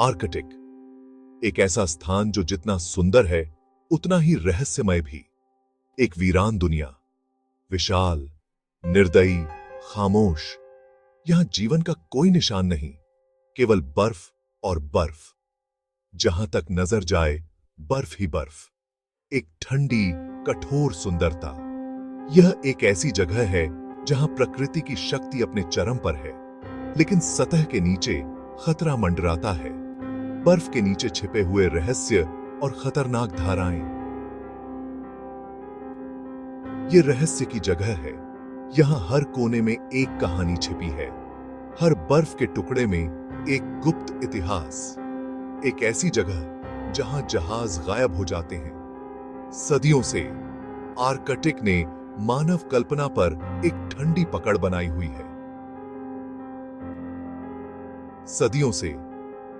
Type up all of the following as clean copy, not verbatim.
Arctic एक ऐसा स्थान जो जितना सुंदर है उतना ही रहस्यमय भी। एक वीरान दुनिया, विशाल, निर्दयी, खामोश। यहां जीवन का कोई निशान नहीं, केवल बर्फ और बर्फ। जहां तक नजर जाए बर्फ ही बर्फ। एक ठंडी, कठोर सुंदरता। यह एक ऐसी जगह है जहां प्रकृति की शक्ति अपने चरम पर है, लेकिन सतह के नीचे खतरा मंडराता है। बर्फ के नीचे छिपे हुए रहस्य और खतरनाक धाराएं। ये रहस्य की जगह है। यहां हर कोने में एक कहानी छिपी है, हर बर्फ के टुकड़े में एक गुप्त इतिहास। एक ऐसी जगह जहां जहाज गायब हो जाते हैं। सदियों से आर्कटिक ने मानव कल्पना पर एक ठंडी पकड़ बनाई हुई है। सदियों से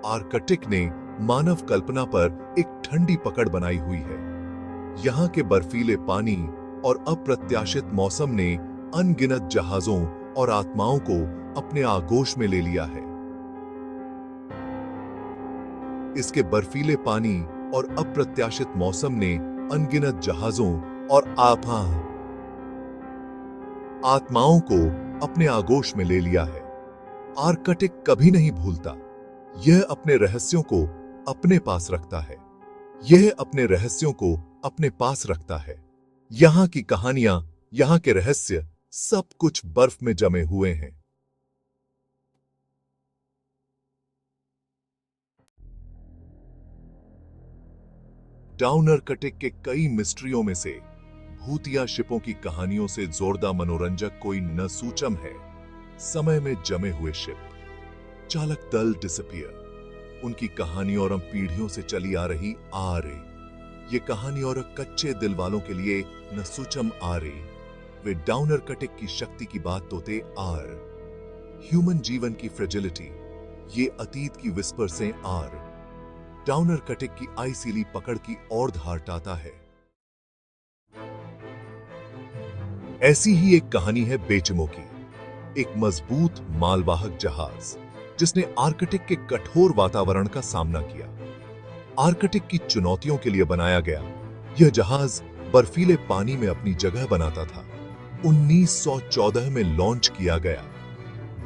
आर्कटिक ने मानव कल्पना पर एक ठंडी पकड़ बनाई हुई है। यहां के बर्फीले पानी और अप्रत्याशित मौसम ने अनगिनत जहाजों और आत्माओं को अपने आगोश में ले लिया है। इसके बर्फीले पानी और अप्रत्याशित मौसम ने अनगिनत जहाजों और आत्माओं को अपने आगोश में ले लिया है। आर्कटिक कभी नहीं भूलता। यह अपने रहस्यों को अपने पास रखता है। यह अपने रहस्यों को अपने पास रखता है। यहां की कहानियां, यहां के रहस्य, सब कुछ बर्फ में जमे हुए हैं। डाउन आर्कटिक के कई मिस्ट्रियों में से भूतिया शिपों की कहानियों से जोरदार मनोरंजक कोई न सूचम है। समय में जमे हुए शिप, चालक दल डिसअपियर। उनकी कहानी और हम पीढ़ियों से चली आ रही ये कहानी और कच्चे दिल वालों के लिए न सूचम वे डाउन आर्कटिक की शक्ति की बात तोते ह्यूमन जीवन की फ्रेजिलिटी, ये अतीत की विस्पर से डाउन आर्कटिक की आइसीली पकड़ की ओर धारटाता है। ऐसी ही एक कहानी है बेचमो की। एक मजबूत मालवाहक जहाज जिसने आर्कटिक के कठोर वातावरण का सामना किया। आर्कटिक की चुनौतियों के लिए बनाया गया यह जहाज बर्फीले पानी में अपनी जगह बनाता था। 1914 में लॉन्च किया गया।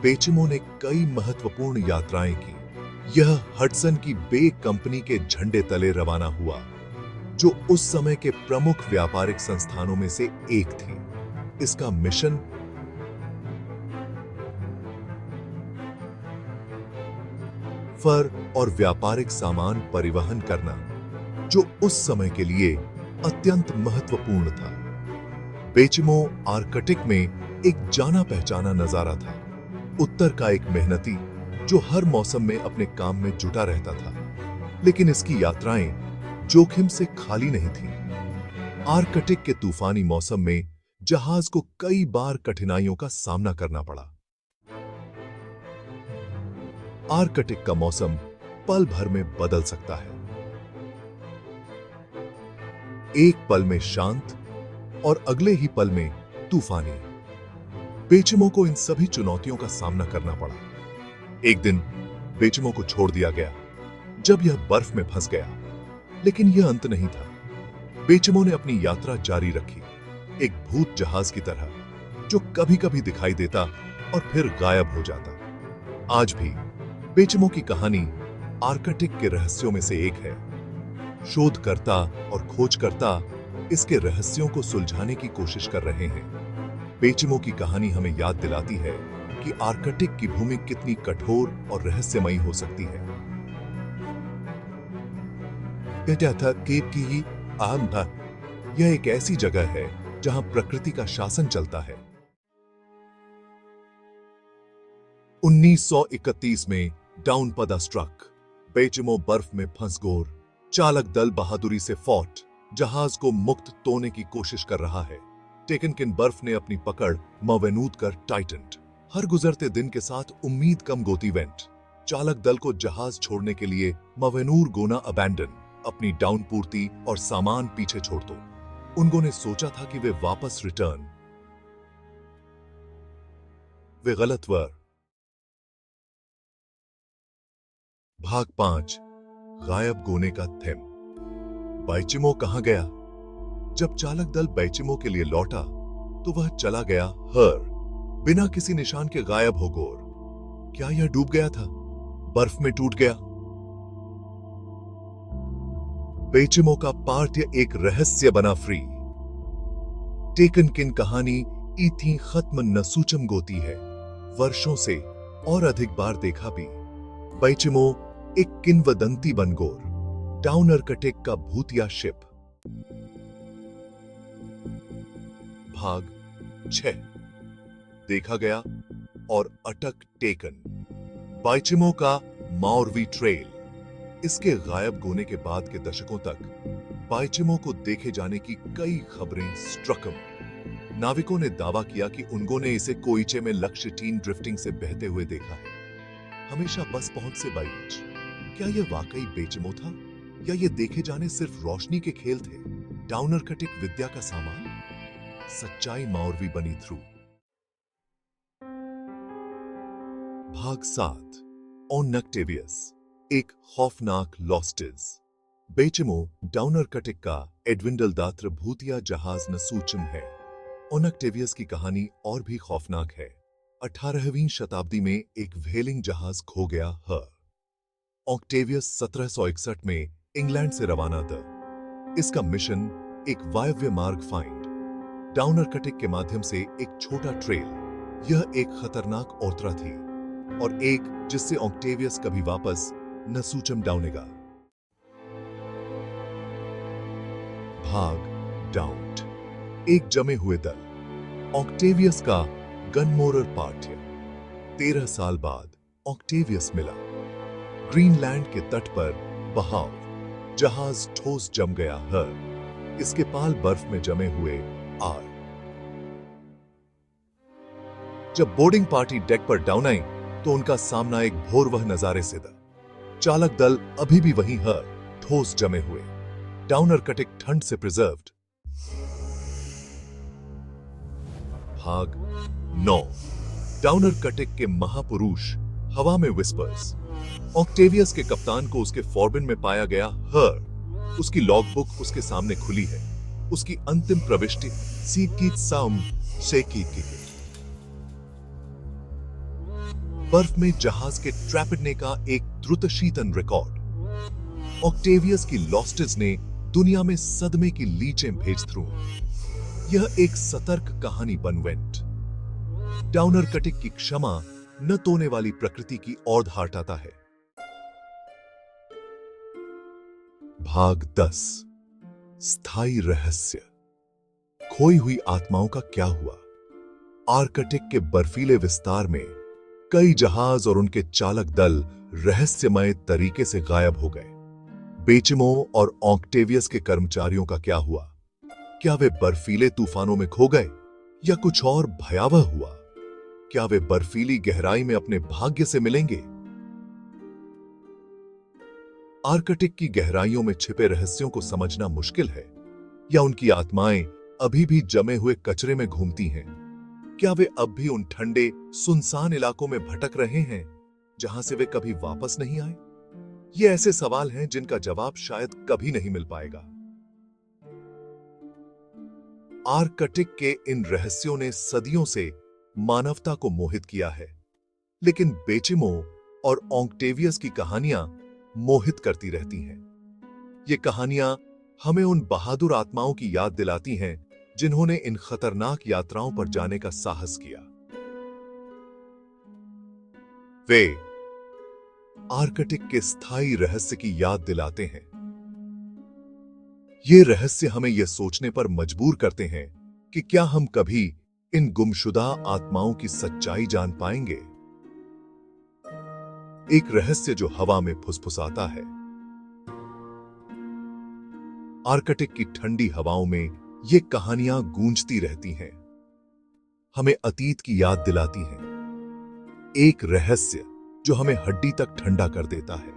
बेचमो ने कई महत्वपूर्ण यात्राएं की। यह हडसन की बे कंपनी के झंडे तले रवाना हुआ, जो उस समय के प्रमुख व्यापारिक संस्थानों में से एक थी। इसका मिशन फर और व्यापारिक सामान परिवहन करना, जो उस समय के लिए अत्यंत महत्वपूर्ण था। बेचमो आर्कटिक में एक जाना पहचाना नजारा था। उत्तर का एक मेहनती जो हर मौसम में अपने काम में जुटा रहता था, लेकिन इसकी यात्राएं जोखिम से खाली नहीं थीं। आर्कटिक के तूफानी मौसम में जहाज को कई बार कठिनाइयों का सामना करना पड़ा। आर्कटिक का मौसम पल भर में बदल सकता है। एक पल में शांत और अगले ही पल में तूफानी। बेचमो को इन सभी चुनौतियों का सामना करना पड़ा। एक दिन बेचमो को छोड़ दिया गया जब यह बर्फ में फंस गया, लेकिन यह अंत नहीं था। बेचमो ने अपनी यात्रा जारी रखी, एक भूत जहाज की तरह जो कभी कभी दिखाई देता और फिर गायब हो जाता। आज भी बेचमो की कहानी आर्कटिक के रहस्यों में से एक है। शोधकर्ता और खोजकर्ता इसके रहस्यों को सुलझाने की कोशिश कर रहे हैं। बेचमो की कहानी हमें याद दिलाती है कि आर्कटिक की भूमि कितनी कठोर और रहस्यमयी हो सकती है। यह एक ऐसी जगह है जहां प्रकृति का शासन चलता है। 1931 में डाउन पदा स्ट्रक। बेचमो बर्फ में फंस गोर। चालक दल बहादुरी से फौट जहाज को मुक्त तोड़ने की कोशिश कर रहा है। टेकनकिन बर्फ ने अपनी पकड़ मवेनूद कर टाइटेंड। हर गुजरते दिन के साथ उम्मीद कम गोती वेंट। चालक दल को जहाज छोड़ने के लिए मवेनूर गोना अबैंडन, अपनी डाउन पूर्ति और सामान पीछे छोड़ दो। उनको ने सोचा था कि वे वापस रिटर्न। वे गलत वर। भाग 5 गायब गोने का थेम। बैचिमो कहां गया? जब चालक दल बैचिमो के लिए लौटा तो वह चला गया हर बिना किसी निशान के गायब हो गोर। क्या यह डूब गया था? बर्फ में टूट गया? बैचिमो का पाठ्य एक रहस्य बना फ्री। टेकन किन कहानी इतनी खत्म न सूचम गोती है वर्षों से और अधिक बार देखा भी। बैचिमो एक किंवदंती बनगोर डाउनर कटेक का भूतिया शिप। भाग 6 देखा गया और अटक टेकन। बैचिमो का माउरवी ट्रेल। इसके गायब होने के बाद के दशकों तक बैचिमो को देखे जाने की कई खबरें स्ट्रकम। नाविकों ने दावा किया कि उन्होंने इसे कोईचे में लक्ष्य टीन ड्रिफ्टिंग से बहते हुए देखा है, हमेशा बस पहुंच से बाईच। क्या यह वाकई बैचिमो था या ये देखे जाने सिर्फ रोशनी के खेल थे, डाउनर कटिक विद्या का सामान? सच्चाई माउरवी बनी थ्रू। भाग 7 ऑन नक्टेवियस, एक खौफनाक लॉस्टिज। बैचिमो डाउनर कटिक का एडविंडल दात्र भूतिया जहाज नसूचम है। ओनक्टेवियस की कहानी और भी खौफनाक है। 18वीं शताब्दी में एक व्हेलिंग जहाज खो गया हर। ऑक्टेवियस 1761 में इंग्लैंड से रवाना था। इसका मिशन एक वायव्य मार्ग फाइंड डाउनर कटिक के माध्यम से एक छोटा ट्रेल। यह एक खतरनाक ओतरा थी और एक जिससे ऑक्टेवियस कभी वापस न सूचम डाउनेगा। भाग डाउट, एक जमे हुए दल। ऑक्टेवियस का गनमोरर पाठ्य। 13 साल बाद ऑक्टेवियस मिला। ग्रीनलैंड के तट पर बहाव, जहाज ठोस जम गया हर। इसके पाल बर्फ में जमे हुए आर। जब बोर्डिंग पार्टी डेक पर डाउन आई तो उनका सामना एक भोरवह नजारे से था। चालक दल अभी भी वहीं हर, ठोस जमे हुए। डाउनर कटिक ठंड से प्रिजर्व्ड। भाग 9 डाउनर कटिक के महापुरुष हवा में विस्पर्स। ऑक्टेवियस के कप्तान को उसके फॉर्बिन में पाया गया हर। उसकी लॉगबुक उसके सामने खुली है। उसकी अंतिम प्रविष्टि सीकीट साउम सेकीट। बर्फ में जहाज के ट्रैपिडने का एक द्रुतशीतन रिकॉर्ड। ऑक्टेवियस की लॉस्टिज ने दुनिया में सदमे की लीचें भेज थ्रू। यह एक सतर्क कहानी बन वेंट। डाउनर कटिक की क्षमा न तोने वाली प्रकृति की ओर हटाता है। भाग 10 स्थायी रहस्य। खोई हुई आत्माओं का क्या हुआ? आर्कटिक के बर्फीले विस्तार में कई जहाज और उनके चालक दल रहस्यमय तरीके से गायब हो गए। बैचिमो और ऑक्टेवियस के कर्मचारियों का क्या हुआ? क्या वे बर्फीले तूफानों में खो गए या कुछ और भयावह हुआ? क्या वे बर्फीली गहराई में अपने भाग्य से मिलेंगे? आर्कटिक की गहराइयों में छिपे रहस्यों को समझना मुश्किल है, या उनकी आत्माएं अभी भी जमे हुए कचरे में घूमती हैं? क्या वे अब भी उन ठंडे सुनसान इलाकों में भटक रहे हैं जहां से वे कभी वापस नहीं आए? ये ऐसे सवाल हैं जिनका जवाब शायद कभी नहीं मिल पाएगा। आर्कटिक के इन रहस्यों ने सदियों से मानवता को मोहित किया है, लेकिन बैचिमो और ऑक्टेवियस की कहानियां मोहित करती रहती हैं। ये कहानियां हमें उन बहादुर आत्माओं की याद दिलाती हैं जिन्होंने इन खतरनाक यात्राओं पर जाने का साहस किया। वे आर्कटिक के स्थायी रहस्य की याद दिलाते हैं। ये रहस्य हमें यह सोचने पर मजबूर करते हैं कि क्या हम कभी इन गुमशुदा आत्माओं की सच्चाई जान पाएंगे। एक रहस्य जो हवा में फुसफुसाता है। आर्कटिक की ठंडी हवाओं में ये कहानियां गूंजती रहती हैं, हमें अतीत की याद दिलाती हैं। एक रहस्य जो हमें हड्डी तक ठंडा कर देता है।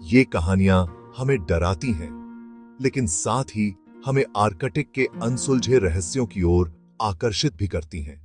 ये कहानियां हमें डराती हैं, लेकिन साथ ही हमें आर्कटिक के अनसुलझे रहस्यों की ओर आकर्षित भी करती हैं।